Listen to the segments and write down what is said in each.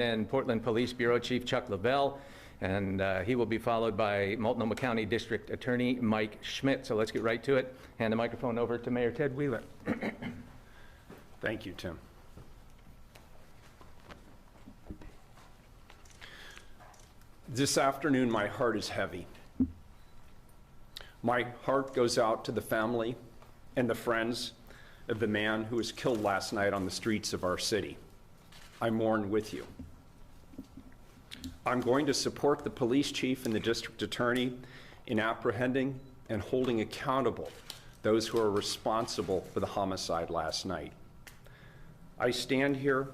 and Portland Police Bureau Chief Chuck Lavelle, and he will be followed by Multnomah County District Attorney Mike Schmidt. So let's get right to it. Hand the microphone over to Mayor Ted Wheeler. Thank you, Tim. This afternoon, my heart is heavy. My heart goes out to the family and the friends of the man who was killed last night on the streets of our city. I mourn with you. I'm going to support the police chief and the district attorney in apprehending and holding accountable those who are responsible for the homicide last night. I stand here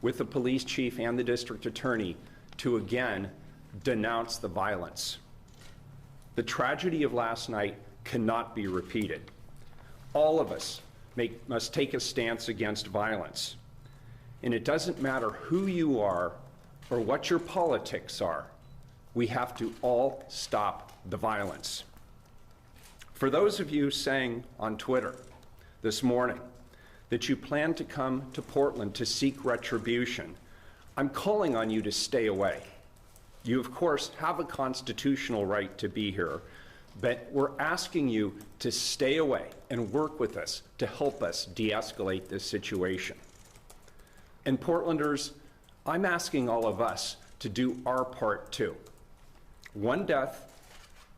with the police chief and the district attorney to again denounce the violence. The tragedy of last night cannot be repeated. All of us must take a stance against violence. And it doesn't matter who you are or what your politics are, we have to all stop the violence. For those of you saying on Twitter this morning that you plan to come to Portland to seek retribution, I'm calling on you to stay away. You, of course, have a constitutional right to be here, but we're asking you to stay away and work with us to help us de-escalate this situation. And Portlanders, I'm asking all of us to do our part too. One death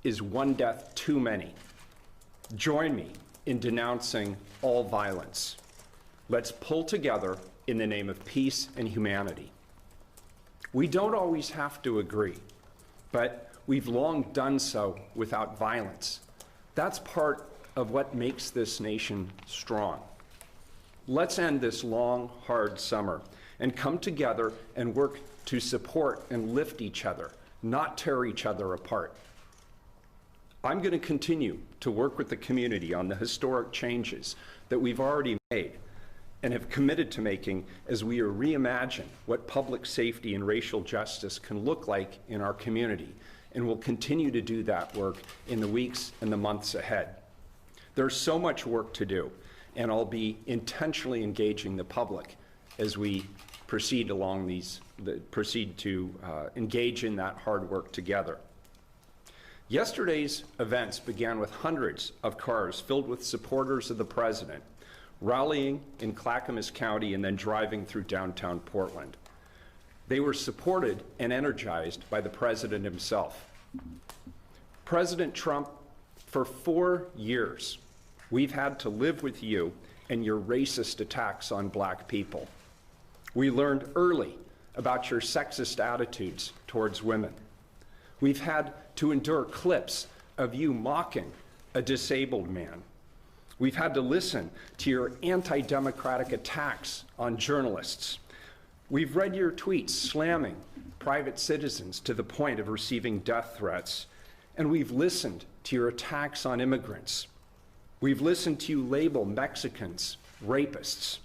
is one death too many. Join me in denouncing all violence. Let's pull together in the name of peace and humanity. We don't always have to agree, but we've long done so without violence. That's part of what makes this nation strong. Let's end this long, hard summer and come together and work to support and lift each other, not tear each other apart. I'm going to continue to work with the community on the historic changes that we've already made and have committed to making as we reimagine what public safety and racial justice can look like in our community, and we'll continue to do that work in the weeks and the months ahead. There's so much work to do, and I'll be intentionally engaging the public as we proceed to engage in that hard work together. Yesterday's events began with hundreds of cars filled with supporters of the president, rallying in Clackamas County and then driving through downtown Portland. They were supported and energized by the president himself. President Trump, for 4 years, we've had to live with you and your racist attacks on black people. We learned early about your sexist attitudes towards women. We've had to endure clips of you mocking a disabled man. We've had to listen to your anti-democratic attacks on journalists. We've read your tweets slamming private citizens to the point of receiving death threats. And we've listened to your attacks on immigrants. We've listened to you label Mexicans rapists.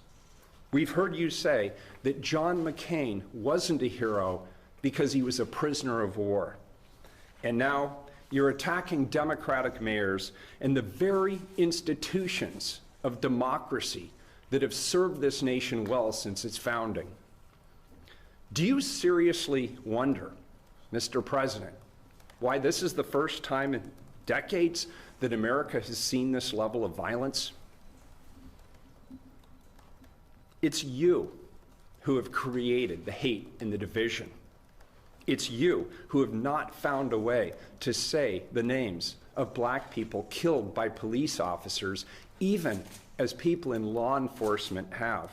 We've heard you say that John McCain wasn't a hero because he was a prisoner of war. And now you're attacking Democratic mayors and the very institutions of democracy that have served this nation well since its founding. Do you seriously wonder, Mr. President, why this is the first time in decades that America has seen this level of violence? It's you who have created the hate and the division. It's you who have not found a way to say the names of black people killed by police officers, even as people in law enforcement have.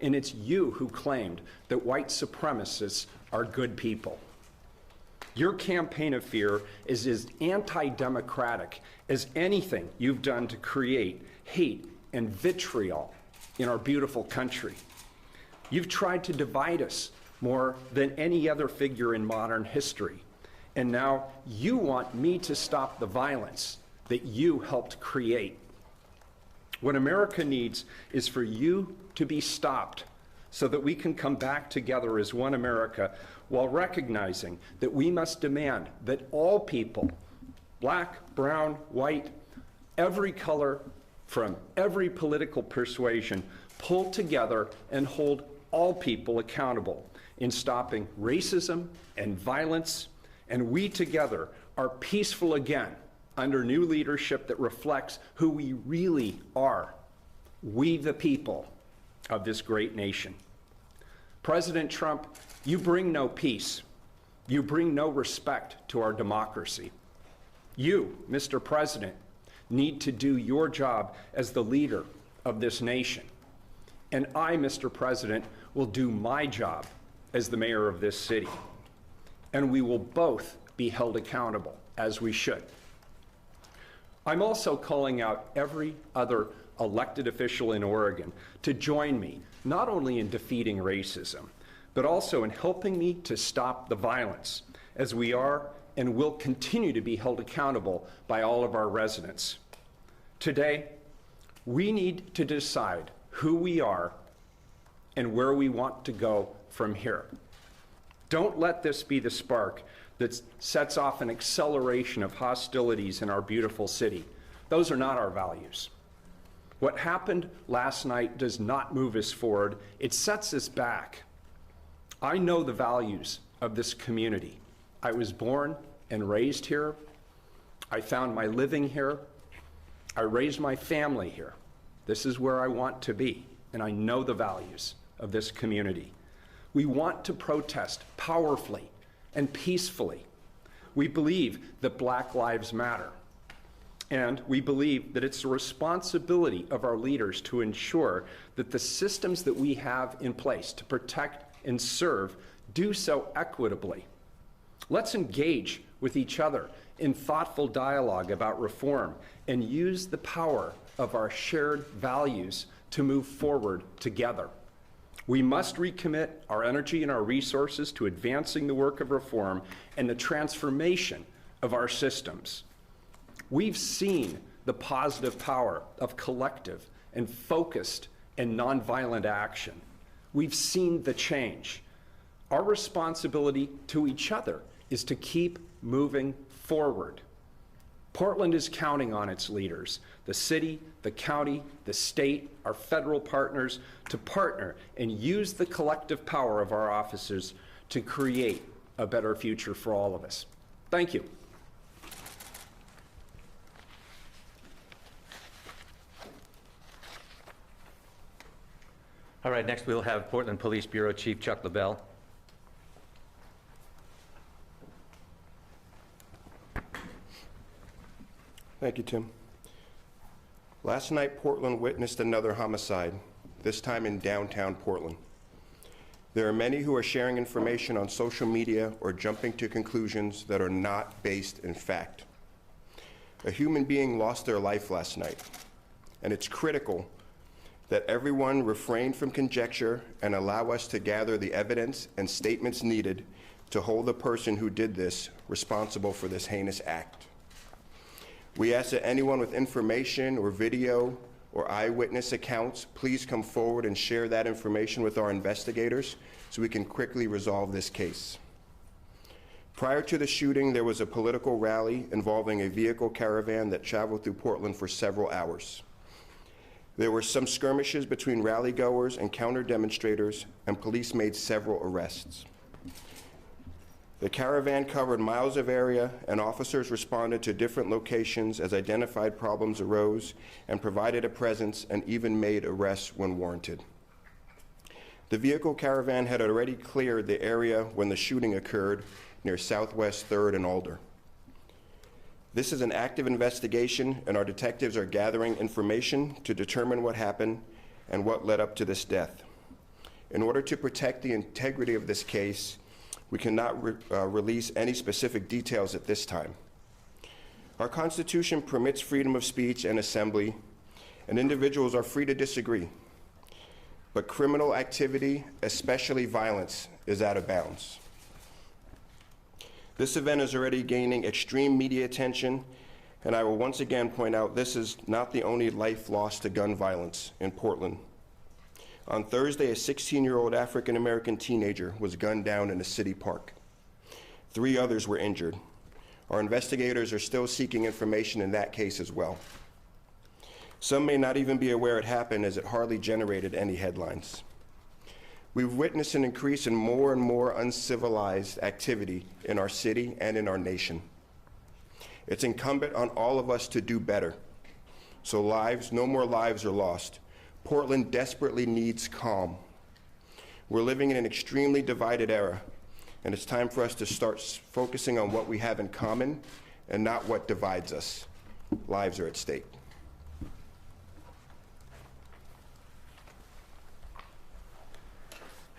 And it's you who claimed that white supremacists are good people. Your campaign of fear is as anti-democratic as anything you've done to create hate and vitriol in our beautiful country. You've tried to divide us more than any other figure in modern history. And now you want me to stop the violence that you helped create. What America needs is for you to be stopped so that we can come back together as one America while recognizing that we must demand that all people, black, brown, white, every color, from every political persuasion, pull together and hold all people accountable in stopping racism and violence, and we together are peaceful again under new leadership that reflects who we really are, we the people of this great nation. President Trump, you bring no peace. You bring no respect to our democracy. You, Mr. President, need to do your job as the leader of this nation. And I, Mr. President, will do my job as the mayor of this city. And we will both be held accountable, as we should. I'm also calling out every other elected official in Oregon to join me, not only in defeating racism, but also in helping me to stop the violence, as we are and will continue to be held accountable by all of our residents. Today, we need to decide who we are and where we want to go from here. Don't let this be the spark that sets off an acceleration of hostilities in our beautiful city. Those are not our values. What happened last night does not move us forward. It sets us back. I know the values of this community. I was born and raised here. I found my living here. I raised my family here. This is where I want to be, and I know the values of this community. We want to protest powerfully and peacefully. We believe that Black Lives Matter, and we believe that it's the responsibility of our leaders to ensure that the systems that we have in place to protect and serve do so equitably. Let's engage with each other in thoughtful dialogue about reform and use the power of our shared values to move forward together. We must recommit our energy and our resources to advancing the work of reform and the transformation of our systems. We've seen the positive power of collective and focused and nonviolent action. We've seen the change. Our responsibility to each other is to keep moving forward. Portland is counting on its leaders, the city, the county, the state, our federal partners, to partner and use the collective power of our officers to create a better future for all of us. Thank you. All right, next we'll have Portland Police Bureau Chief Chuck Lavelle. Thank you, Tim. Last night, Portland witnessed another homicide, this time in downtown Portland. There are many who are sharing information on social media or jumping to conclusions that are not based in fact. A human being lost their life last night, and it's critical that everyone refrain from conjecture and allow us to gather the evidence and statements needed to hold the person who did this responsible for this heinous act. We ask that anyone with information or video or eyewitness accounts please come forward and share that information with our investigators so we can quickly resolve this case. Prior to the shooting, there was a political rally involving a vehicle caravan that traveled through Portland for several hours. There were some skirmishes between rally-goers and counter-demonstrators, and police made several arrests. The caravan covered miles of area, and officers responded to different locations as identified problems arose and provided a presence and even made arrests when warranted. The vehicle caravan had already cleared the area when the shooting occurred near Southwest 3rd and Alder. This is an active investigation, and our detectives are gathering information to determine what happened and what led up to this death. In order to protect the integrity of this case, we cannot release any specific details at this time. Our Constitution permits freedom of speech and assembly, and individuals are free to disagree. But criminal activity, especially violence, is out of bounds. This event is already gaining extreme media attention, and I will once again point out this is not the only life lost to gun violence in Portland. On Thursday, a 16-year-old African-American teenager was gunned down in a city park. 3 others were injured. Our investigators are still seeking information in that case as well. Some may not even be aware it happened, as it hardly generated any headlines. We've witnessed an increase in more and more uncivilized activity in our city and in our nation. It's incumbent on all of us to do better, so no more lives are lost. Portland desperately needs calm. We're living in an extremely divided era, and it's time for us to start focusing on what we have in common and not what divides us. Lives are at stake.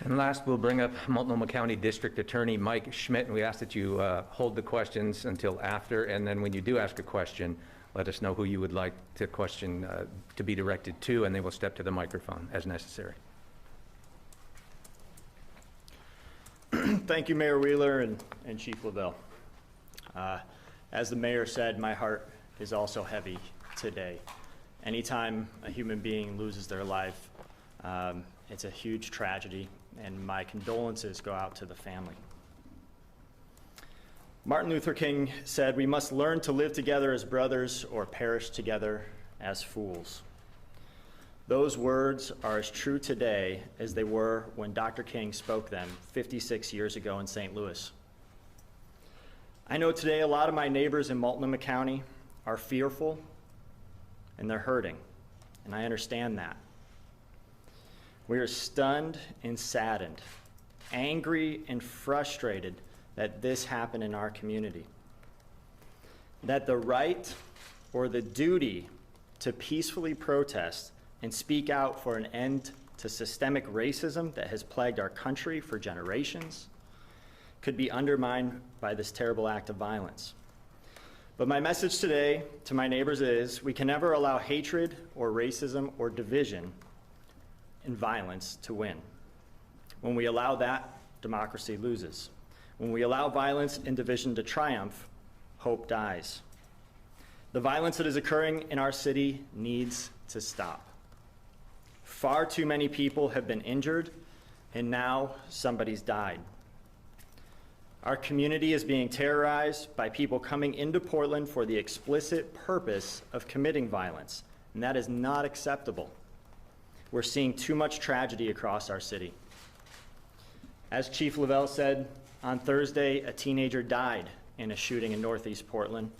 And last, we'll bring up Multnomah County District Attorney Mike Schmidt, and we ask that you hold the questions until after, and then when you do ask a question, let us know who you would like the question to be directed to, and they will step to the microphone as necessary. Thank you, Mayor Wheeler and Chief Lavelle. As the mayor said, my heart is also heavy today. Anytime a human being loses their life, it's a huge tragedy, and my condolences go out to the family. Martin Luther King said, "We must learn to live together as brothers or perish together as fools." Those words are as true today as they were when Dr. King spoke them 56 years ago in St. Louis. I know today a lot of my neighbors in Multnomah County are fearful and they're hurting, and I understand that. We are stunned and saddened, angry and frustrated that this happened in our community. That the right or the duty to peacefully protest and speak out for an end to systemic racism that has plagued our country for generations could be undermined by this terrible act of violence. But my message today to my neighbors is we can never allow hatred or racism or division and violence to win. When we allow that, democracy loses. When we allow violence and division to triumph, hope dies. The violence that is occurring in our city needs to stop. Far too many people have been injured, and now somebody's died. Our community is being terrorized by people coming into Portland for the explicit purpose of committing violence, and that is not acceptable. We're seeing too much tragedy across our city. As Chief Lavelle said, on Thursday, a teenager died in a shooting in Northeast Portland,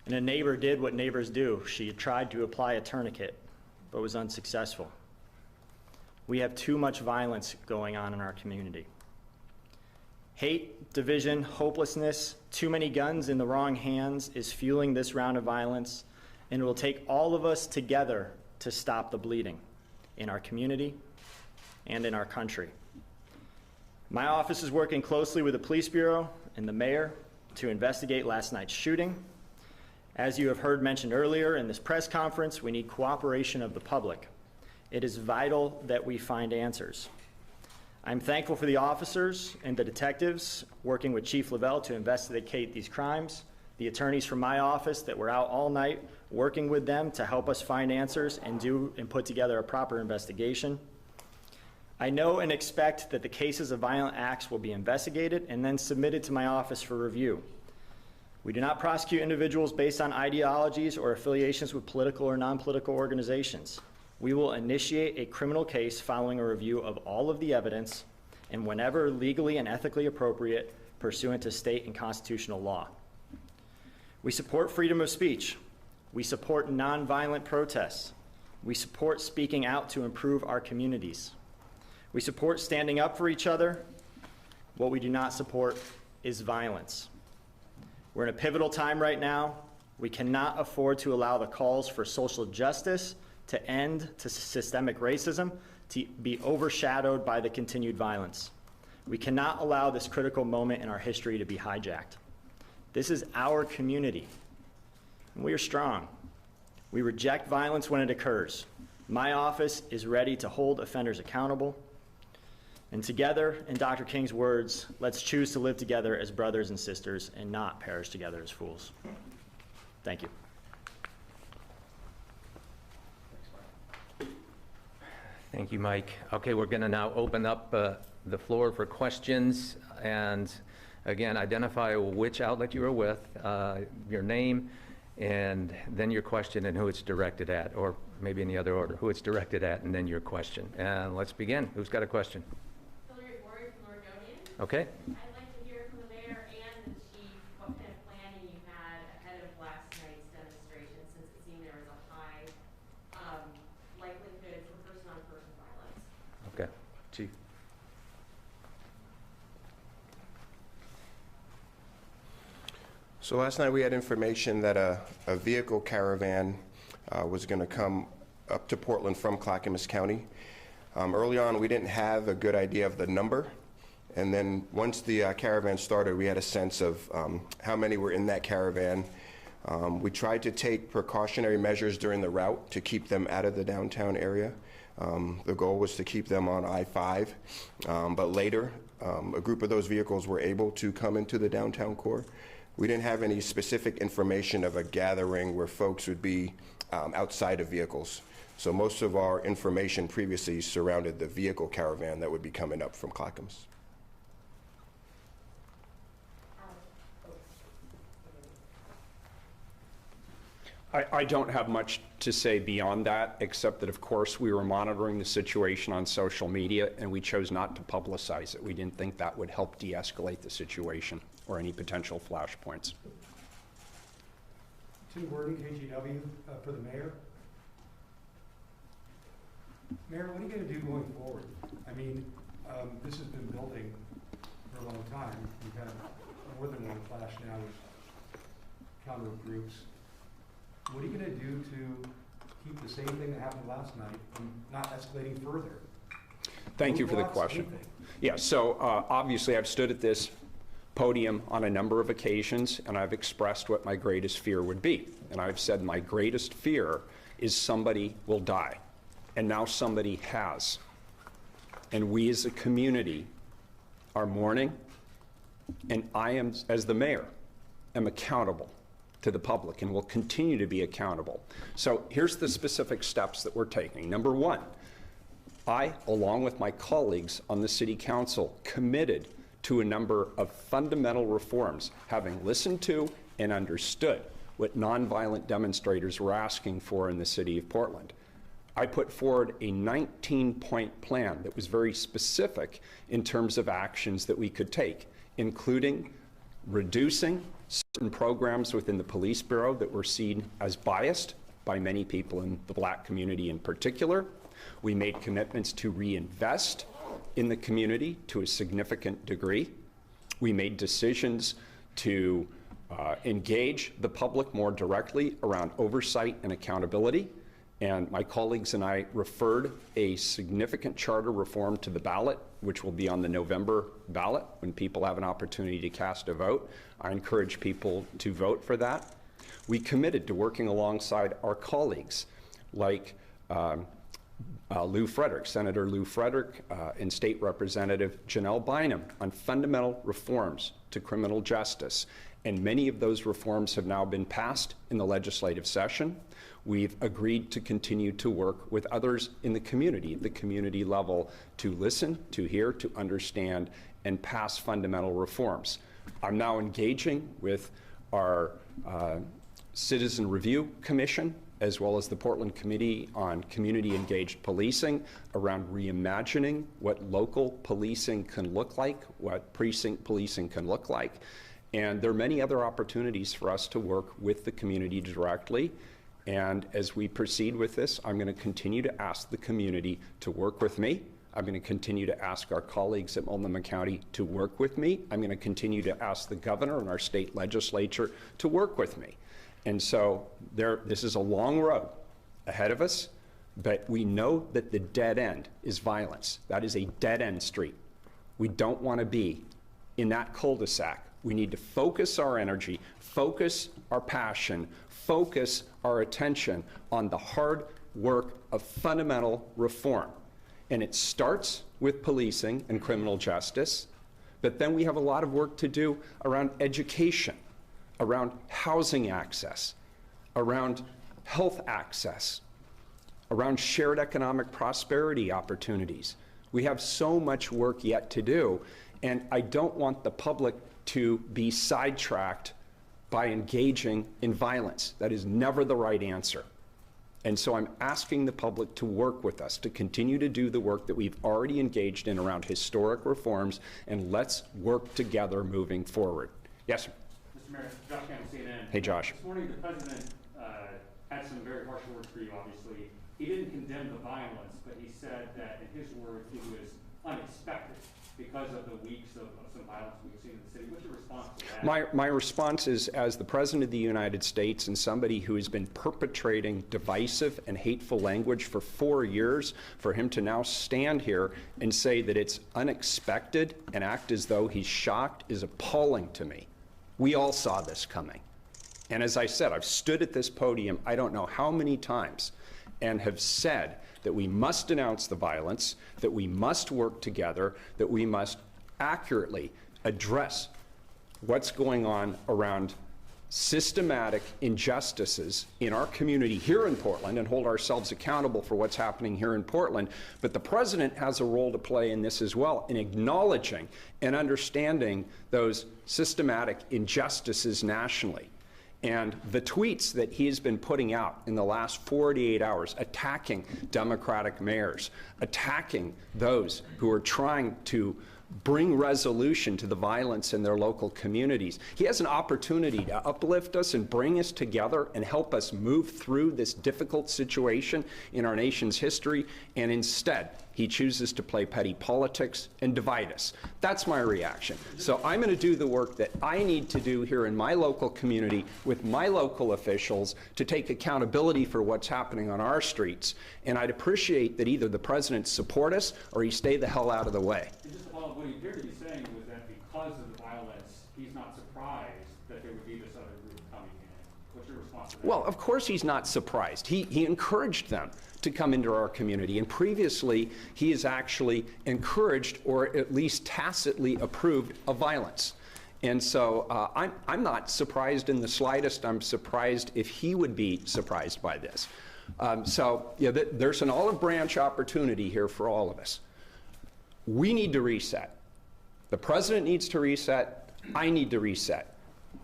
and a neighbor did what neighbors do. She tried to apply a tourniquet, but was unsuccessful. We have too much violence going on in our community. Hate, division, hopelessness, too many guns in the wrong hands is fueling this round of violence, and it will take all of us together to stop the bleeding in our community and in our country. My office is working closely with the Police Bureau and the mayor to investigate last night's shooting. As you have heard mentioned earlier in this press conference, we need cooperation of the public. It is vital that we find answers. I'm thankful for the officers and the detectives working with Chief Lavelle to investigate these crimes, the attorneys from my office that were out all night working with them to help us find answers and put together a proper investigation. I know and expect that the cases of violent acts will be investigated and then submitted to my office for review. We do not prosecute individuals based on ideologies or affiliations with political or non-political organizations. We will initiate a criminal case following a review of all of the evidence and whenever legally and ethically appropriate, pursuant to state and constitutional law. We support freedom of speech. We support nonviolent protests. We support speaking out to improve our communities. We support standing up for each other. What we do not support is violence. We're in a pivotal time right now. We cannot afford to allow the calls for social justice to end to systemic racism to be overshadowed by the continued violence. We cannot allow this critical moment in our history to be hijacked. This is our community, and we are strong. We reject violence when it occurs. My office is ready to hold offenders accountable. And together, in Dr. King's words, let's choose to live together as brothers and sisters and not perish together as fools. Thank you. Thank you, Mike. Okay, we're going to now open up the floor for questions. And again, identify which outlet you are with, your name, and then your question and who it's directed at. Or maybe in the other order, who it's directed at, and then your question. And let's begin. Who's got a question? Hillary Ward from Oregonian. Okay. I'd like to hear from the mayor and the chief what kind of planning you had ahead of last night's demonstration, since it seemed there was a high likelihood for person-on-person violence. Okay. Chief. So last night we had information that a vehicle caravan was going to come up to Portland from Clackamas County. Early on, we didn't have a good idea of the number. And then once the caravan started, we had a sense of how many were in that caravan. We tried to take precautionary measures during the route to keep them out of the downtown area. The goal was to keep them on I-5, but later, a group of those vehicles were able to come into the downtown core. We didn't have any specific information of a gathering where folks would be outside of vehicles. So most of our information previously surrounded the vehicle caravan that would be coming up from Clackamas. I don't have much to say beyond that, except that, of course, we were monitoring the situation on social media, and we chose not to publicize it. We didn't think that would help de-escalate the situation or any potential flashpoints. Tim Worden, KGW, for the mayor. Mayor, what are you going to do going forward? I mean, this has been building for a long time. We've had more than one clash now with counter groups. What are you going to do to keep the same thing that happened last night from not escalating further? Thank you for the question. Yeah, so obviously I've stood at this podium on a number of occasions, and I've expressed what my greatest fear would be. And I've said my greatest fear is somebody will die. And now somebody has. And we as a community are mourning, and I am, as the mayor, am accountable to the public and will continue to be accountable. So here's the specific steps that we're taking. Number one, I, along with my colleagues on the city council, committed to a number of fundamental reforms, having listened to and understood what nonviolent demonstrators were asking for in the city of Portland. I put forward a 19-point plan that was very specific in terms of actions that we could take, including reducing certain programs within the police bureau that were seen as biased by many people in the black community in particular. We made commitments to reinvest in the community to a significant degree. We made decisions to engage the public more directly around oversight and accountability. And my colleagues and I referred a significant charter reform to the ballot, which will be on the November ballot when people have an opportunity to cast a vote. I encourage people to vote for that. We committed to working alongside our colleagues like Lou Frederick, Senator Lou Frederick, and State Representative Janelle Bynum on fundamental reforms to criminal justice. And many of those reforms have now been passed in the legislative session. We've agreed to continue to work with others in the community level, to listen, to hear, to understand, and pass fundamental reforms. I'm now engaging with our Citizen Review Commission, as well as the Portland Committee on Community Engaged Policing, around reimagining what local policing can look like, what precinct policing can look like. And there are many other opportunities for us to work with the community directly. And as we proceed with this, I'm going to continue to ask the community to work with me. I'm going to continue to ask our colleagues at Multnomah County to work with me. I'm going to continue to ask the governor and our state legislature to work with me. And so this is a long road ahead of us, but we know that the dead end is violence. That is a dead end street. We don't want to be in that cul-de-sac. We need to focus our energy, focus our passion, focus our attention on the hard work of fundamental reform. And it starts with policing and criminal justice, but then we have a lot of work to do around education, around housing access, around health access, around shared economic prosperity opportunities. We have so much work yet to do, and I don't want the public to be sidetracked by engaging in violence. That is never the right answer. And so I'm asking the public to work with us, to continue to do the work that we've already engaged in around historic reforms, and let's work together moving forward. Yes, sir. Mr. Mayor, Josh Campbell, CNN. Hey, Josh. This morning, the president had some very harsh words for you, obviously. He didn't condemn the violence, but he said that, in his words, it was unexpected because of the weeks of some violence we've seen in the city. What's your response to that? My response is, as the President of the United States and somebody who has been perpetrating divisive and hateful language for 4 years, for him to now stand here and say that it's unexpected and act as though he's shocked is appalling to me. We all saw this coming. And as I said, I've stood at this podium I don't know how many times and have said that we must denounce the violence, that we must work together, that we must accurately address what's going on around systematic injustices in our community here in Portland and hold ourselves accountable for what's happening here in Portland. But the president has a role to play in this as well, in acknowledging and understanding those systematic injustices nationally. And the tweets that he's been putting out in the last 48 hours, attacking Democratic mayors, attacking those who are trying to bring resolution to the violence in their local communities. He has an opportunity to uplift us and bring us together and help us move through this difficult situation in our nation's history, and instead, he chooses to play petty politics and divide us. That's my reaction. So I'm going to do the work that I need to do here in my local community with my local officials to take accountability for what's happening on our streets. And I'd appreciate that either the president support us or he stay the hell out of the way. And just to follow up, what he appeared to be saying was that because of the violence, he's not surprised that there would be this other group coming in. What's your response to that? Well, of course he's not surprised. He encouraged them to come into our community. And previously, he has actually encouraged or at least tacitly approved of violence. And so I'm not surprised in the slightest. I'm surprised if he would be surprised by this. So yeah, there's an olive branch opportunity here for all of us. We need to reset. The president needs to reset. I need to reset.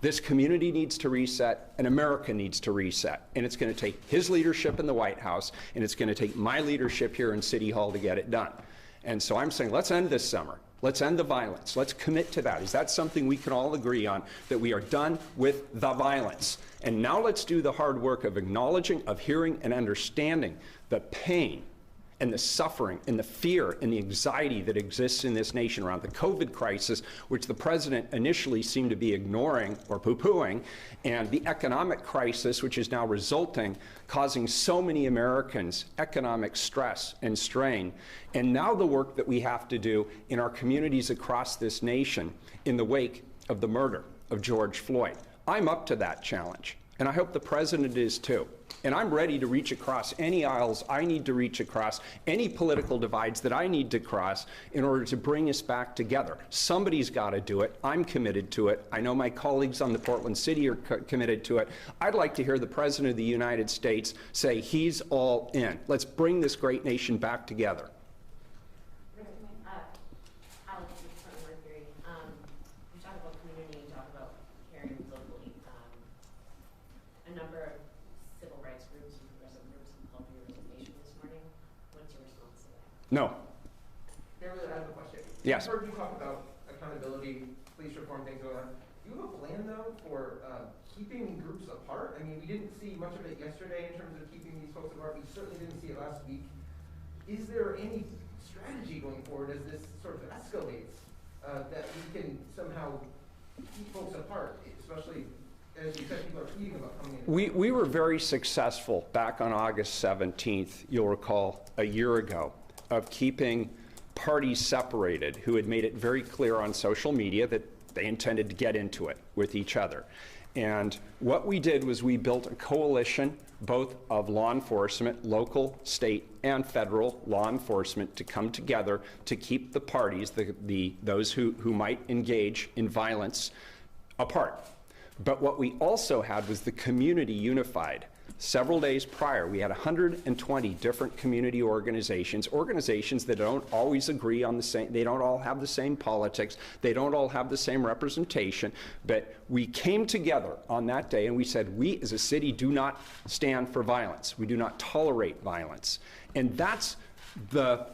This community needs to reset, and America needs to reset. And it's going to take his leadership in the White House, and it's going to take my leadership here in City Hall to get it done. And so I'm saying, let's end this summer. Let's end the violence. Let's commit to that. Is that something we can all agree on, that we are done with the violence? And now let's do the hard work of acknowledging, of hearing, and understanding the pain and the suffering and the fear and the anxiety that exists in this nation around the COVID crisis, which the president initially seemed to be ignoring or poo-pooing, and the economic crisis, which is now resulting, causing so many Americans economic stress and strain, and now the work that we have to do in our communities across this nation in the wake of the murder of George Floyd. I'm up to that challenge, and I hope the president is too. And I'm ready to reach across any aisles I need to reach across, any political divides that I need to cross in order to bring us back together. Somebody's got to do it. I'm committed to it. I know my colleagues on the Portland City are committed to it. I'd like to hear the President of the United States say he's all in. Let's bring this great nation back together. You talk about community, you talk about caring locally. A number of civil rights groups and progressive groups have called for your resignation this morning. What's your response to that? No. Mayor, I have a question. Yes. I've heard you talk about accountability, police reform, things going on. Do you have a plan, though, for keeping groups apart? I mean, we didn't see much of it yesterday in terms of keeping these folks apart. We certainly didn't see it last week. Is there any strategy going forward as this sort of escalates that we can somehow keep folks apart, especially as you said, people are tweeting about coming in? We were very successful back on August 17th, you'll recall, a year ago, of keeping parties separated who had made it very clear on social media that they intended to get into it with each other. And what we did was we built a coalition, both of law enforcement, local, state, and federal law enforcement, to come together to keep the parties, those who might engage in violence, apart. But what we also had was the community unified. several days prior, we had 120 different community organizations that don't always agree on the same, they don't all have the same politics, they don't all have the same representation, but we came together on that day and we said, we as a city do not stand for violence. We do not tolerate violence. And that's the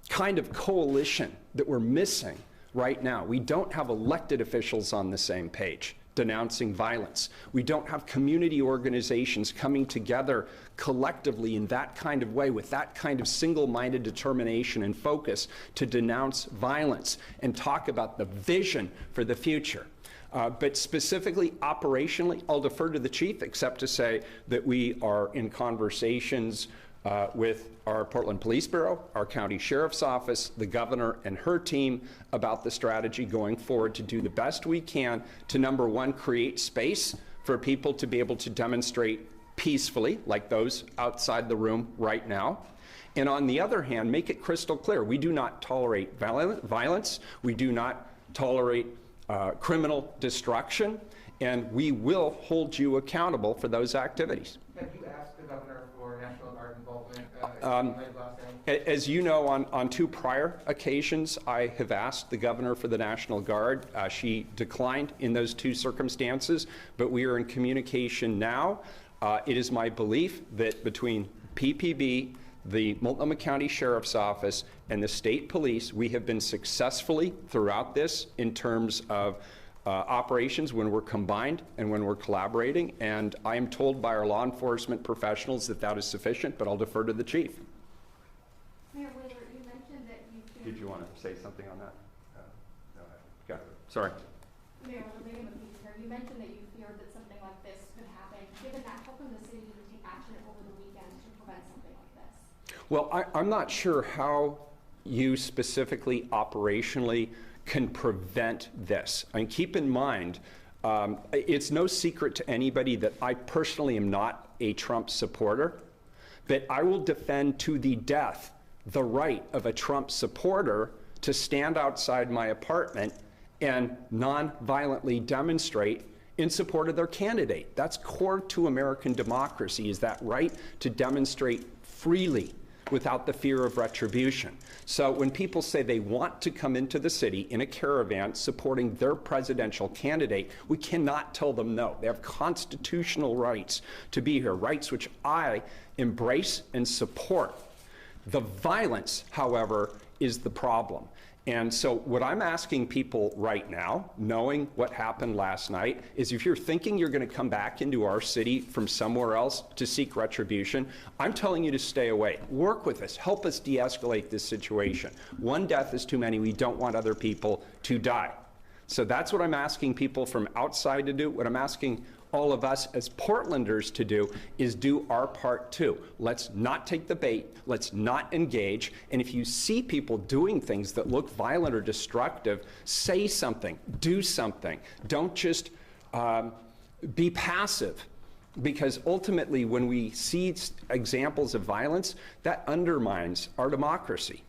kind of coalition that we're missing right now. We don't have elected officials on the same page denouncing violence. We don't have community organizations coming together collectively in that kind of way with that kind of single-minded determination and focus to denounce violence and talk about the vision for the future. But specifically, operationally, I'll defer to the chief, except to say that we are in conversations with our Portland Police Bureau, our county sheriff's office, the governor and her team about the strategy going forward to do the best we can to, number one, create space for people to be able to demonstrate peacefully, like those outside the room right now. And on the other hand, make it crystal clear, we do not tolerate violence, we do not tolerate criminal destruction, and we will hold you accountable for those activities. Have you asked the governor for National Guard involvement in light of last night? As you know, on 2 prior occasions, I have asked the governor for the National Guard. She declined in those 2 circumstances, but we are in communication now. It is my belief that between PPB, the Multnomah County Sheriff's Office, and the state police, we have been successfully throughout this in terms of operations when we're combined and when we're collaborating, and I am told by our law enforcement professionals that that is sufficient, but I'll defer to the chief. Mayor Wheeler, you mentioned that you feared... Did you want to say something on that? No, got it. Sorry. Mayor, relating the piece here, you mentioned that you feared that something like this could happen. Given that, how come the city didn't take action over the weekend to prevent something like this? Well, I'm not sure how you specifically operationally can prevent this. I mean, keep in mind, it's no secret to anybody that I personally am not a Trump supporter, but I will defend to the death the right of a Trump supporter to stand outside my apartment and non-violently demonstrate in support of their candidate. That's core to American democracy, is that right to demonstrate freely without the fear of retribution. So when people say they want to come into the city in a caravan supporting their presidential candidate, we cannot tell them no. They have constitutional rights to be here, rights which I embrace and support. The violence, however, is the problem. And so what I'm asking people right now, knowing what happened last night, is if you're thinking you're going to come back into our city from somewhere else to seek retribution, I'm telling you to stay away. Work with us. Help us de-escalate this situation. 1 death is too many. We don't want other people to die. So that's what I'm asking people from outside to do. What I'm asking all of us as Portlanders to do is do our part too. Let's not take the bait, let's not engage, and if you see people doing things that look violent or destructive, say something, do something. Don't just be passive, because ultimately when we see examples of violence, that undermines our democracy.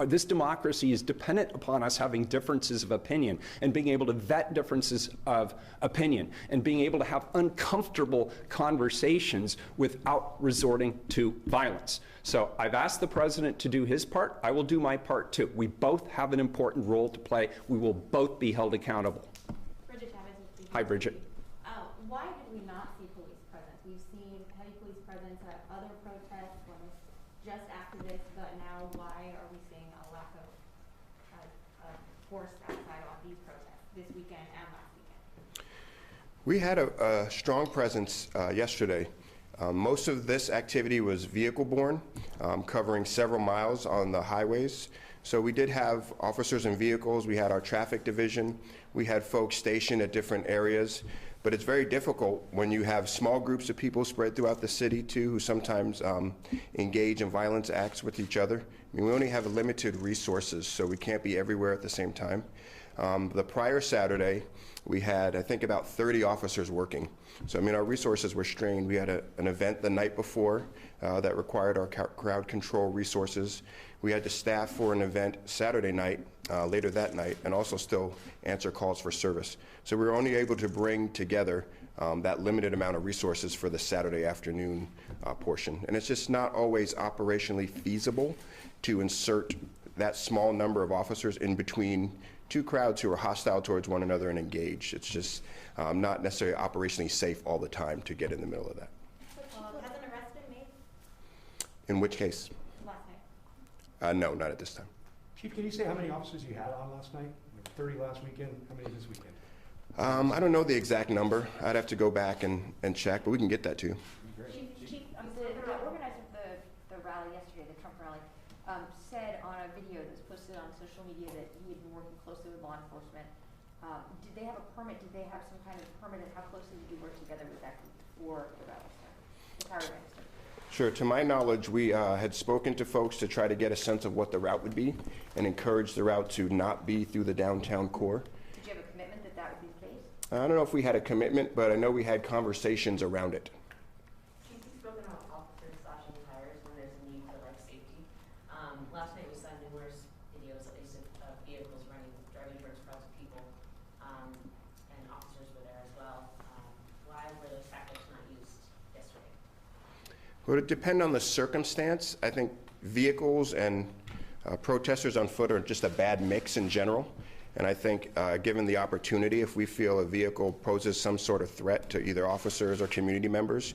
This democracy is dependent upon us having differences of opinion and being able to vet differences of opinion and being able to have uncomfortable conversations without resorting to violence. So I've asked the president to do his part. I will do my part too. We both have an important role to play. We will both be held accountable. Bridget Chavez. Hi, Bridget. Why did we not see police presence? We've seen heavy police presence at other protests just after this, but now why are we seeing a lack of force outside on these protests this weekend and last weekend? We had a strong presence yesterday. Most of this activity was vehicle-borne, covering several miles on the highways. So we did have officers in vehicles. We had our traffic division. We had folks stationed at different areas. But it's very difficult when you have small groups of people spread throughout the city too, who sometimes engage in violence acts with each other. I mean, we only have limited resources, so we can't be everywhere at the same time. The prior Saturday, we had, I think, about 30 officers working. So, I mean, our resources were strained. We had an event the night before that required our crowd control resources. We had to staff for an event Saturday night, later that night, and also still answer calls for service. So we were only able to bring together that limited amount of resources for the Saturday afternoon portion. And it's just not always operationally feasible to insert that small number of officers in between two crowds who are hostile towards one another and engaged. It's just not necessarily operationally safe all the time to get in the middle of that. Has an arrest been made In which case? last night? No, not at this time. Chief, can you say how many officers you had on last night? 30 last weekend, how many this weekend? I don't know the exact number. I'd have to go back and check, but we can get that to you. Chief, the organizer of the rally yesterday, the Trump rally, said on a video that was posted on social media that he had been working closely with law enforcement. Did they have a permit? Did they have some kind of permit, and how closely did you work together with that group before the rally started, the caravan started? Sure. To my knowledge, we had spoken to folks to try to get a sense of what the route would be and encourage the route to not be through the downtown core. Did you have a commitment that that would be the case? I don't know if we had a commitment, but I know we had conversations around it. Chief, you've spoken about officers slashing tires when there's a need for life safety. Last night we saw numerous videos, at least, of vehicles driving towards crowds of people, and officers were there as well. Why were those tactics not used yesterday? Well, it would depend on the circumstance. I think vehicles and protesters on foot are just a bad mix in general. And I think given the opportunity, if we feel a vehicle poses some sort of threat to either officers or community members,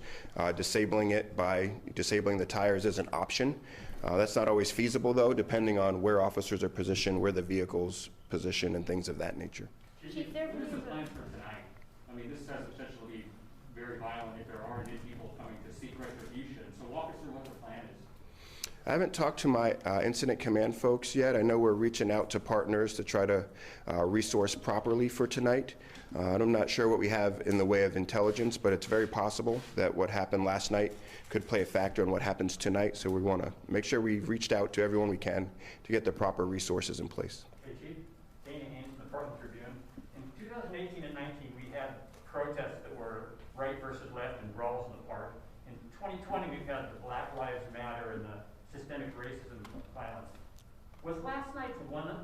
disabling it by disabling the tires is an option. That's not always feasible, though, depending on where officers are positioned, where the vehicle's positioned, and things of that nature. Chief, there What is the was a- plan for tonight? I mean, this has potential to be very violent if there are any people coming to seek retribution. So walk us through what the plan is. I haven't talked to my incident command folks yet. I know we're reaching out to partners to try to resource properly for tonight. I'm not sure what we have in the way of intelligence, but it's very possible that what happened last night could play a factor in what happens tonight. So we want to make sure we've reached out to everyone we can to get the proper resources in place. Hey, Chief, Dana Haynes from the Portland Tribune. In 2018 and 19, we had protests that were right versus left and brawls in the park. In 2020, we've had the Black Lives Matter and the systemic racism violence. Was last night one of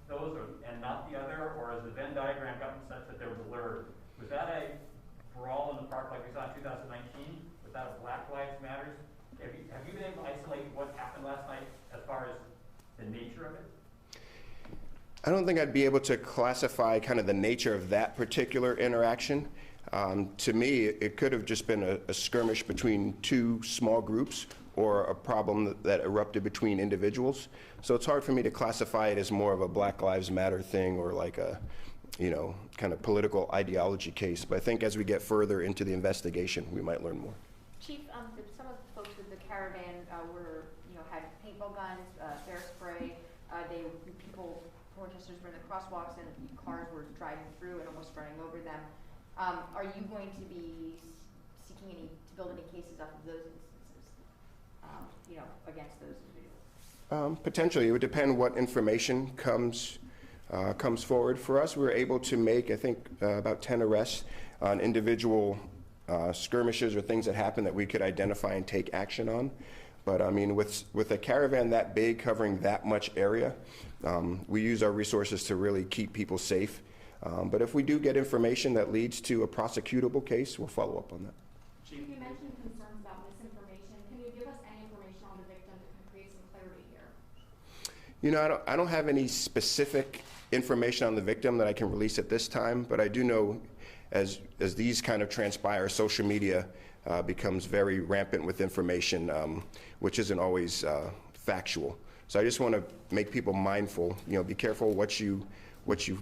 those and not the other, or has the Venn diagram gotten such that they're blurred? Was that a brawl in the park like we saw in 2019? Was that a Black Lives Matters? Have you been able to isolate what happened last night as far as the nature of it? I don't think I'd be able to classify kind of the nature of that particular interaction. To me, it could have just been a skirmish between two small groups or a problem that erupted between individuals. So it's hard for me to classify it as more of a Black Lives Matter thing or like a, kind of political ideology case. But I think as we get further into the investigation, we might learn more. Chief, some of the folks with the caravan had paintball guns, bear spray. Protesters were in the crosswalks and cars were driving through and almost running over them. Are you going to be seeking to build any cases off of those instances, against those individuals? Potentially, it would depend what information comes forward. For us, we were able to make, I think, about 10 arrests on individual skirmishes or things that happened that we could identify and take action on. But I mean, with a caravan that big covering that much area, we use our resources to really keep people safe. But if we do get information that leads to a prosecutable case, we'll follow up on that. Chief, you mentioned concerns about misinformation. Can you give us any information on the victim to create some clarity here? I don't have any specific information on the victim that I can release at this time, but I do know as these kind of transpire, social media becomes very rampant with information, which isn't always factual. So I just want to make people mindful, be careful what you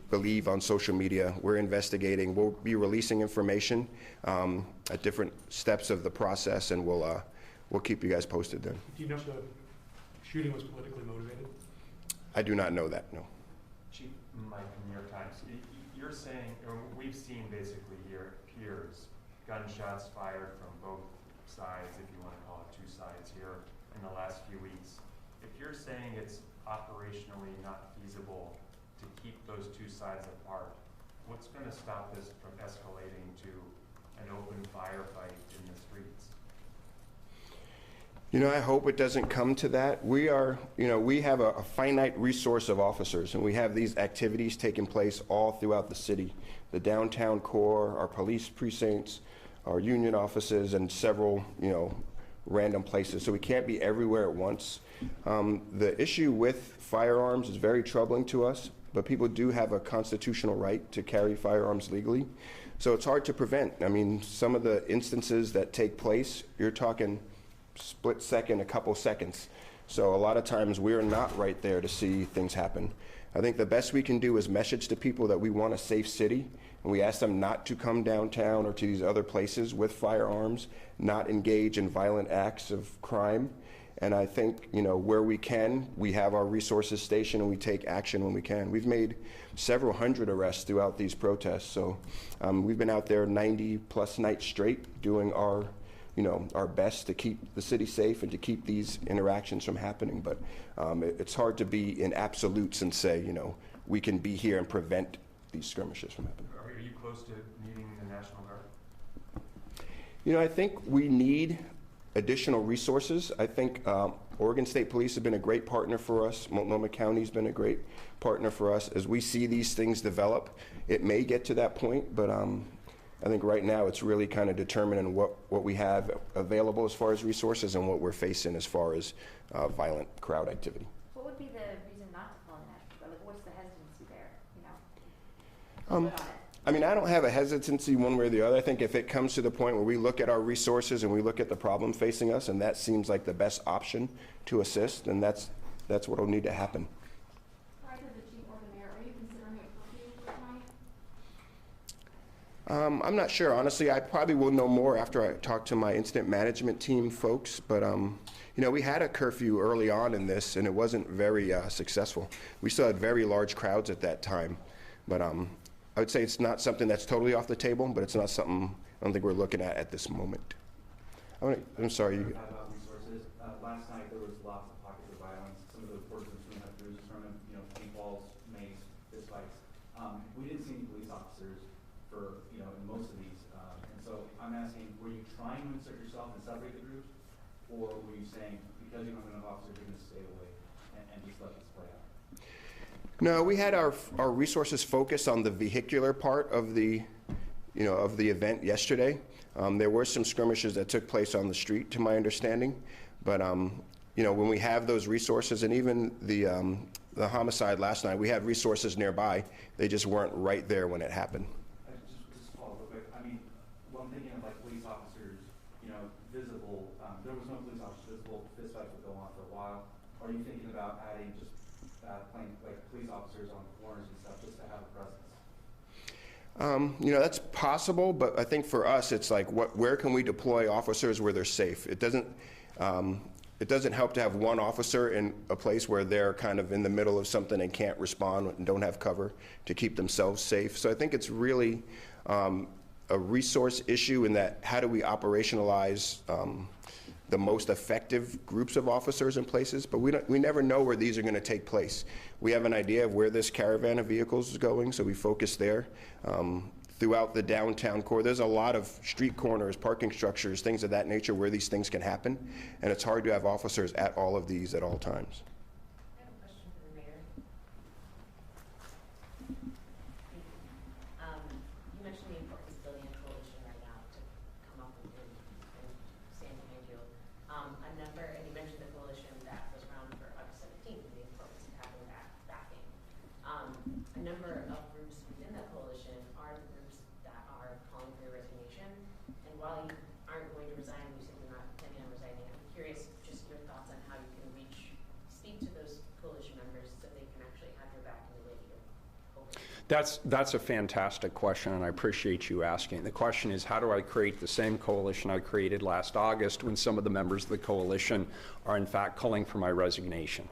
believe on social media. We're investigating. We'll be releasing information at different steps of the process, and we'll keep you guys posted then. Do you know if the shooting was politically motivated? I do not know that, no. Chief Mike from New York Times, you're saying, or we've seen basically here peers, gunshots fired from both sides, if you want to call it two sides here, in the last few weeks. If you're saying it's operationally not feasible to keep those two sides apart? What's going to stop this from escalating to an open firefight in the streets? You know, I hope it doesn't come to that. We have a finite resource of officers, and we have these activities taking place all throughout the city. The downtown core, our police precincts, our union offices, and several, random places. So we can't be everywhere at once. The issue with firearms is very troubling to us, but people do have a constitutional right to carry firearms legally. So it's hard to prevent. I mean, some of the instances that take place, you're talking split second, a couple seconds. So a lot of times we're not right there to see things happen. I think the best we can do is message to people that we want a safe city, and we ask them not to come downtown or to these other places with firearms, not engage in violent acts of crime. And I think, where we can, we have our resources stationed and we take action when we can. We've made several hundred arrests throughout these protests. So we've been out there 90+ nights straight doing our best to keep the city safe and to keep these interactions from happening. But it's hard to be in absolutes and say, we can be here and prevent these skirmishes from happening. Are you close to needing the National Guard? I think we need additional resources. I think Oregon State Police have been a great partner for us. Multnomah County's been a great partner for us. As we see these things develop, it may get to that point, but I think right now it's really kind of determining what we have available as far as resources and what we're facing as far as violent crowd activity. What would be the reason not to call the National Guard? Like, what's the hesitancy there, I mean, I don't have a hesitancy one way or the other. I think if it comes to the point where we look at our resources and we look at the problem facing us, and that seems like the best option to assist, then that's what will need to happen. Either the chief or the mayor, are you considering a curfew for tonight? I'm not sure, honestly. I probably will know more after I talk to my incident management team folks, but we had a curfew early on in this, and it wasn't very successful. We still had very large crowds at that time, but I would say it's not something that's totally off the table, but it's not something I don't think we're looking at this moment. I'm sorry. About resources. Last night there was lots of pockets of violence. Some of the reporters were had bruises from it, paintballs, mace, fistfights. We didn't see any police officers for, in most of these. And so I'm asking, were you trying to insert yourself and separate the groups? Or were you saying, because you don't have enough officers, you're going to stay away and just let this play out? No, we had our resources focused on the vehicular part of the event yesterday. There were some skirmishes that took place on the street, to my understanding. But when we have those resources, and even the homicide last night, we had resources nearby. They just weren't right there when it happened. Just follow real quick. I mean, when I'm thinking of like police officers, visible. There was no police officers visible. Fistfights would go on for a while. Are you thinking about adding just playing like police officers on corners and stuff just to have a presence? That's possible, but I think for us, it's like, where can we deploy officers where they're safe? It doesn't help to have one officer in a place where they're kind of in the middle of something and can't respond and don't have cover to keep themselves safe. So I think it's really a resource issue in that how do we operationalize the most effective groups of officers in places, but we never know where these are going to take place. We have an idea of where this caravan of vehicles is going, so we focus there. Throughout the downtown core, there's a lot of street corners, parking structures, things of that nature where these things can happen, and it's hard to have officers at all of these at all times. I have a question for the mayor. You mentioned the importance of building a coalition right now to come up with and stand behind you. And you mentioned the coalition that was around for August 17th and the importance of having that backing. A number of groups within that coalition are the groups that are calling for your resignation. And while you aren't going to resign, you said you're not planning on resigning, I'm curious just your thoughts on how you can speak to those coalition members so they can actually have your back in the way that you're hoping. That's a fantastic question, and I appreciate you asking. The question is, how do I create the same coalition I created last August when some of the members of the coalition are in fact calling for my resignation?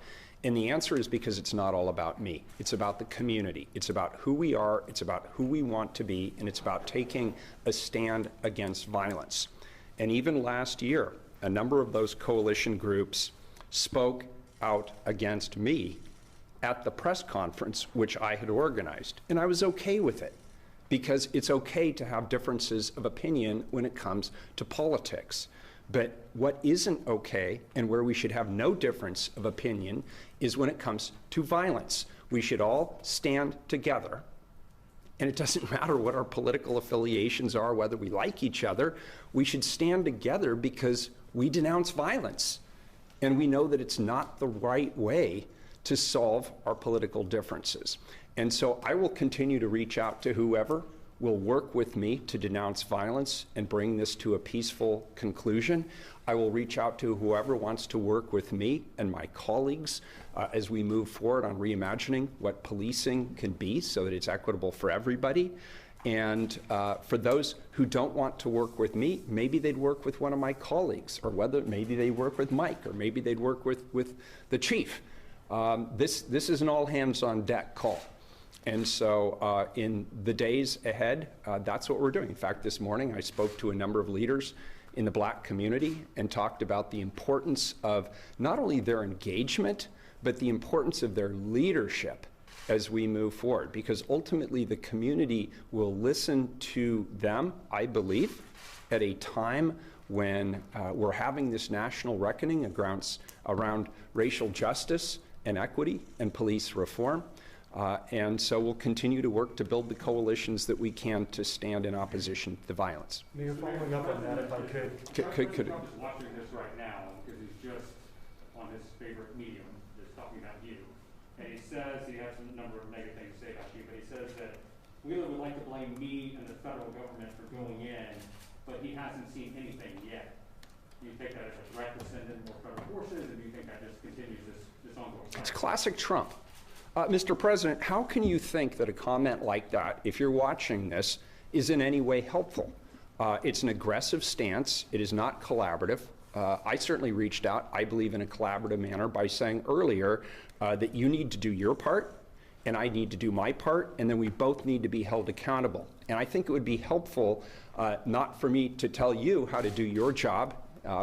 And the answer is because it's not all about me. It's about the community. It's about who we are. It's about who we want to be. And it's about taking a stand against violence. And even last year, a number of those coalition groups spoke out against me at the press conference, which I had organized. And I was okay with it, because it's okay to have differences of opinion when it comes to politics. But what isn't okay, and where we should have no difference of opinion, is when it comes to violence. We should all stand together. And it doesn't matter what our political affiliations are, whether we like each other. We should stand together because we denounce violence. And we know that it's not the right way to solve our political differences. And so I will continue to reach out to whoever will work with me to denounce violence and bring this to a peaceful conclusion. I will reach out to whoever wants to work with me and my colleagues as we move forward on reimagining what policing can be so that it's equitable for everybody. And for those who don't want to work with me, maybe they'd work with one of my colleagues, or maybe they work with Mike, or maybe they'd work with the chief. This is an all hands on deck call. And so in the days ahead, that's what we're doing. In fact, this morning I spoke to a number of leaders in the Black community and talked about the importance of not only their engagement, but the importance of their leadership as we move forward, because ultimately the community will listen to them, I believe, at a time when we're having this national reckoning around racial justice and equity and police reform. And so we'll continue to work to build the coalitions that we can to stand in opposition to violence. Mayor, following up on that, if I could. President Trump is watching this right now because he's just on his favorite medium, just talking about you. And he says, he has a number of negative things to say about you, but he says that Wheeler would like to blame me and the federal government for going in, but he hasn't seen anything yet. Do you take that as a threat to send in more federal forces, or do you think that just continues this ongoing cycle? It's classic Trump. Mr. President, how can you think that a comment like that, if you're watching this, is in any way helpful? It's an aggressive stance. It is not collaborative. I certainly reached out, I believe, in a collaborative manner by saying earlier that you need to do your part and I need to do my part, and then we both need to be held accountable. And I think it would be helpful not for me to tell you how to do your job,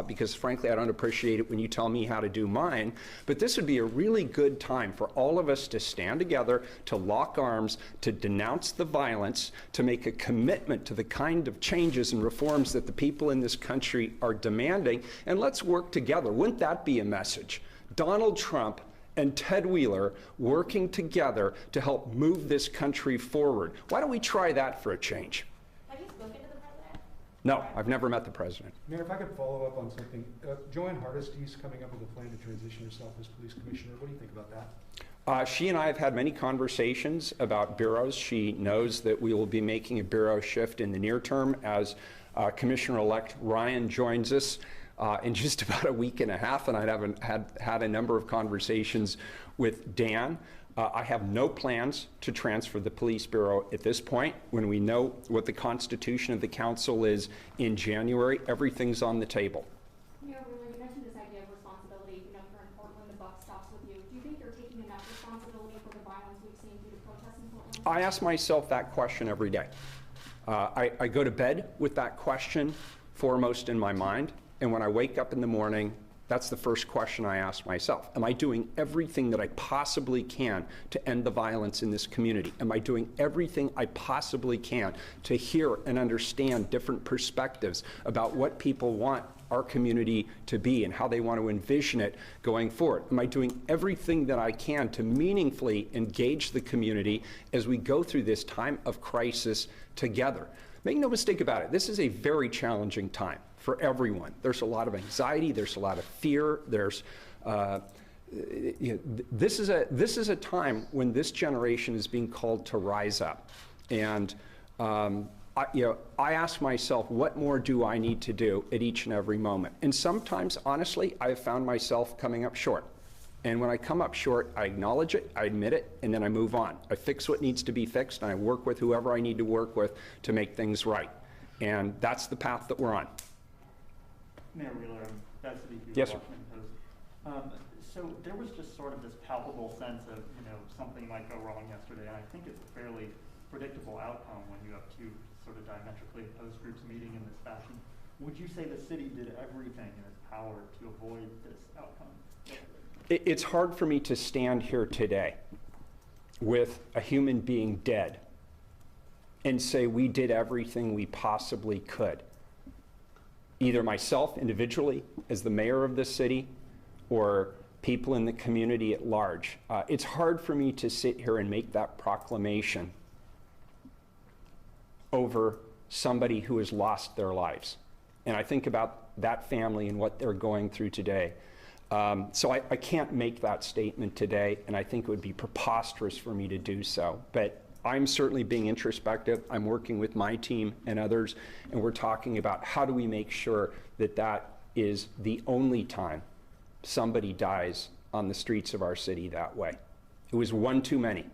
because frankly, I don't appreciate it when you tell me how to do mine. But this would be a really good time for all of us to stand together, to lock arms, to denounce the violence, to make a commitment to the kind of changes and reforms that the people in this country are demanding. And let's work together. Wouldn't that be a message? Donald Trump and Ted Wheeler working together to help move this country forward. Why don't we try that for a change? Have you spoken to the president? No, I've never met the president. Mayor, if I could follow up on something. Joanne Hardesty's coming up with a plan to transition herself as police commissioner. What do you think about that? She and I have had many conversations about bureaus. She knows that we will be making a bureau shift in the near term as Commissioner-elect Ryan joins us in just about a week and a half, and I haven't had a number of conversations with Dan. I have no plans to transfer the police bureau at this point. When we know what the constitution of the council is in January, everything's on the table. Mayor Wheeler, you mentioned this idea of responsibility. You know, you're in Portland, the buck stops with you. Do you think you're taking enough responsibility for the violence we've seen due to protests in Portland? I ask myself that question every day. I go to bed with that question foremost in my mind, and when I wake up in the morning, that's the first question I ask myself. Am I doing everything that I possibly can to end the violence in this community? Am I doing everything I possibly can to hear and understand different perspectives about what people want our community to be and how they want to envision it going forward? Am I doing everything that I can to meaningfully engage the community as we go through this time of crisis together? Make no mistake about it, this is a very challenging time for everyone. There's a lot of anxiety, there's a lot of fear, there's this is a time when this generation is being called to rise up. And I ask myself, what more do I need to do at each and every moment? And sometimes, honestly, I have found myself coming up short. And when I come up short, I acknowledge it, I admit it, and then I move on. I fix what needs to be fixed, and I work with whoever I need to work with to make things right. And that's the path that we're on. Mayor Wheeler, that's the DQ Yes, sir. Washington Post. So there was just sort of this palpable sense of, something might go wrong yesterday, and I think it's a fairly predictable outcome when you have two sort of diametrically opposed groups meeting in this fashion. Would you say the city did everything in its power to avoid this outcome? It's hard for me to stand here today with a human being dead and say we did everything we possibly could. Either myself individually as the mayor of this city or people in the community at large. It's hard for me to sit here and make that proclamation over somebody who has lost their lives. And I think about that family and what they're going through today. So I can't make that statement today, and I think it would be preposterous for me to do so. But I'm certainly being introspective. I'm working with my team and others, and we're talking about how do we make sure that that is the only time somebody dies on the streets of our city that way. It was one too many.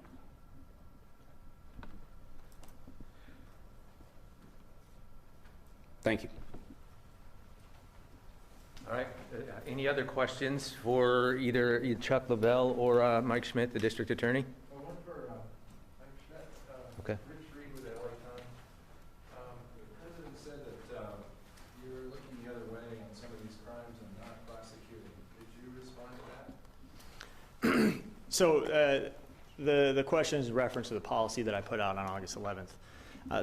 Thank you. All right, any other questions for either Chuck Lavelle or Mike Schmidt, the district attorney? Well, one for Mike Schmidt. Okay. Rich Reed with LA Times. The president said that you're looking the other way on some of these crimes and not prosecuting. Did you respond to that? So the question is in reference to the policy that I put out on August 11th.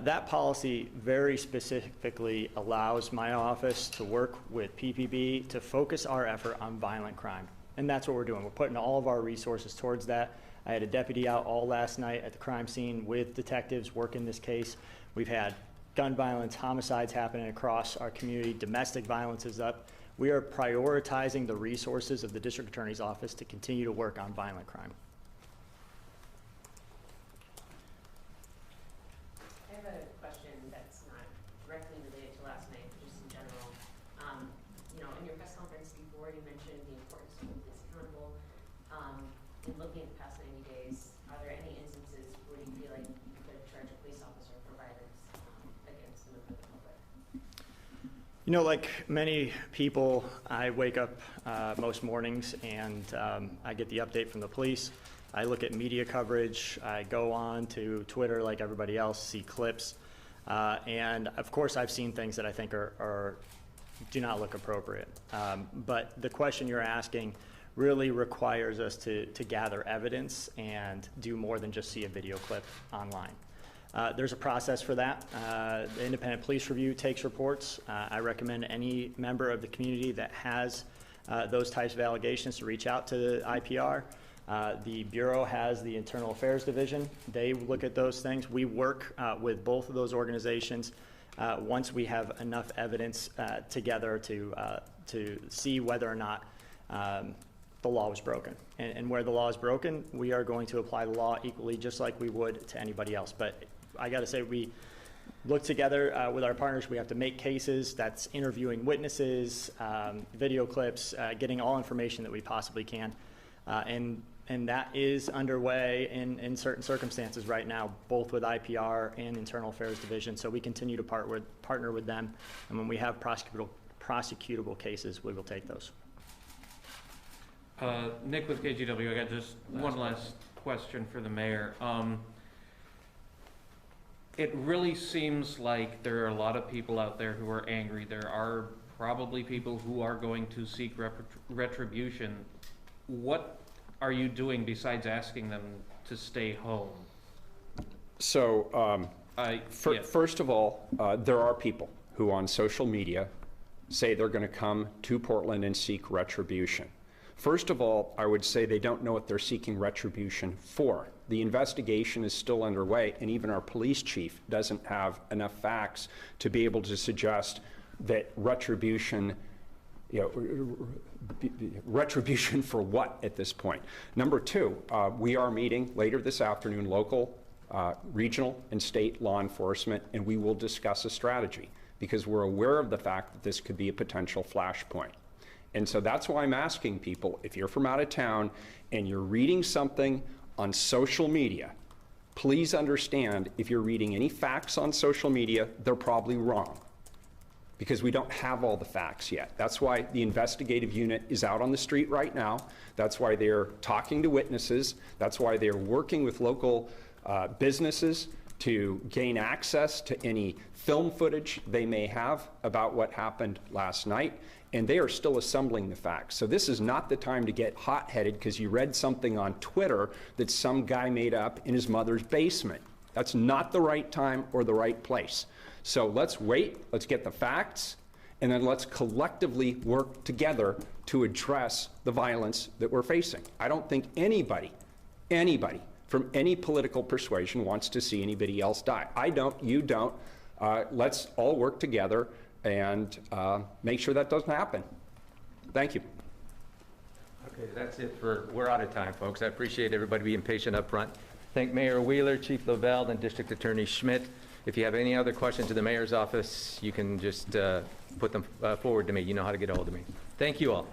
That policy very specifically allows my office to work with PPB to focus our effort on violent crime. And that's what we're doing. We're putting all of our resources towards that. I had a deputy out all last night at the crime scene with detectives working this case. We've had gun violence, homicides happening across our community. Domestic violence is up. We are prioritizing the resources of the district attorney's office to continue to work on violent crime. I have a question that's not directly related to last night, but just in general. You know, in your press conference before, you mentioned the importance of holding police accountable. In looking at the past 90 days, are there any instances where you feel like you could charge a police officer for violence against a member of the public? You know, like many people, I wake up most mornings and I get the update from the police. I look at media coverage. I go on to Twitter like everybody else, see clips. And of course, I've seen things that I think do not look appropriate. But the question you're asking really requires us to gather evidence and do more than just see a video clip online. There's a process for that. The Independent Police Review takes reports. I recommend any member of the community that has those types of allegations to reach out to the IPR. The Bureau has the Internal Affairs Division. They look at those things. We work with both of those organizations once we have enough evidence together to see whether or not the law was broken. And where the law is broken, we are going to apply the law equally just like we would to anybody else. But I got to say, we look together with our partners. We have to make cases. That's interviewing witnesses, video clips, getting all information that we possibly can. And that is underway in certain circumstances right now, both with IPR and Internal Affairs Division. So we continue to partner with them. And when we have prosecutable cases, we will take those. Nick with KGW. I got just one last question for the mayor. It really seems like there are a lot of people out there who are angry. There are probably people who are going to seek retribution. What are you doing besides asking them to stay home? So, first of all, there are people who on social media say they're going to come to Portland and seek retribution. First of all, I would say they don't know what they're seeking retribution for. The investigation is still underway, and even our police chief doesn't have enough facts to be able to suggest that retribution, retribution for what at this point? Number two, we are meeting later this afternoon local, regional, and state law enforcement, and we will discuss a strategy because we're aware of the fact that this could be a potential flashpoint. And so that's why I'm asking people, if you're from out of town and you're reading something on social media, please understand if you're reading any facts on social media, they're probably wrong because we don't have all the facts yet. That's why the investigative unit is out on the street right now. That's why they're talking to witnesses. That's why they're working with local businesses to gain access to any film footage they may have about what happened last night, and they are still assembling the facts. So this is not the time to get hot-headed because you read something on Twitter that some guy made up in his mother's basement. That's not the right time or the right place. So let's wait, let's get the facts, and then let's collectively work together to address the violence that we're facing. I don't think anybody from any political persuasion wants to see anybody else die. I don't, you don't. Let's all work together and make sure that doesn't happen. Thank you. Okay, that's it we're out of time, folks. I appreciate everybody being patient up front. Thank Mayor Wheeler, Chief Lavelle, and District Attorney Schmidt. If you have any other questions to the mayor's office, you can just put them forward to me. You know how to get a hold of me. Thank you all.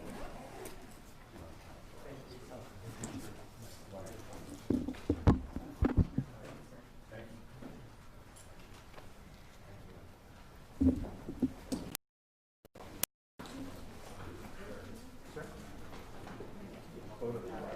Go to the right.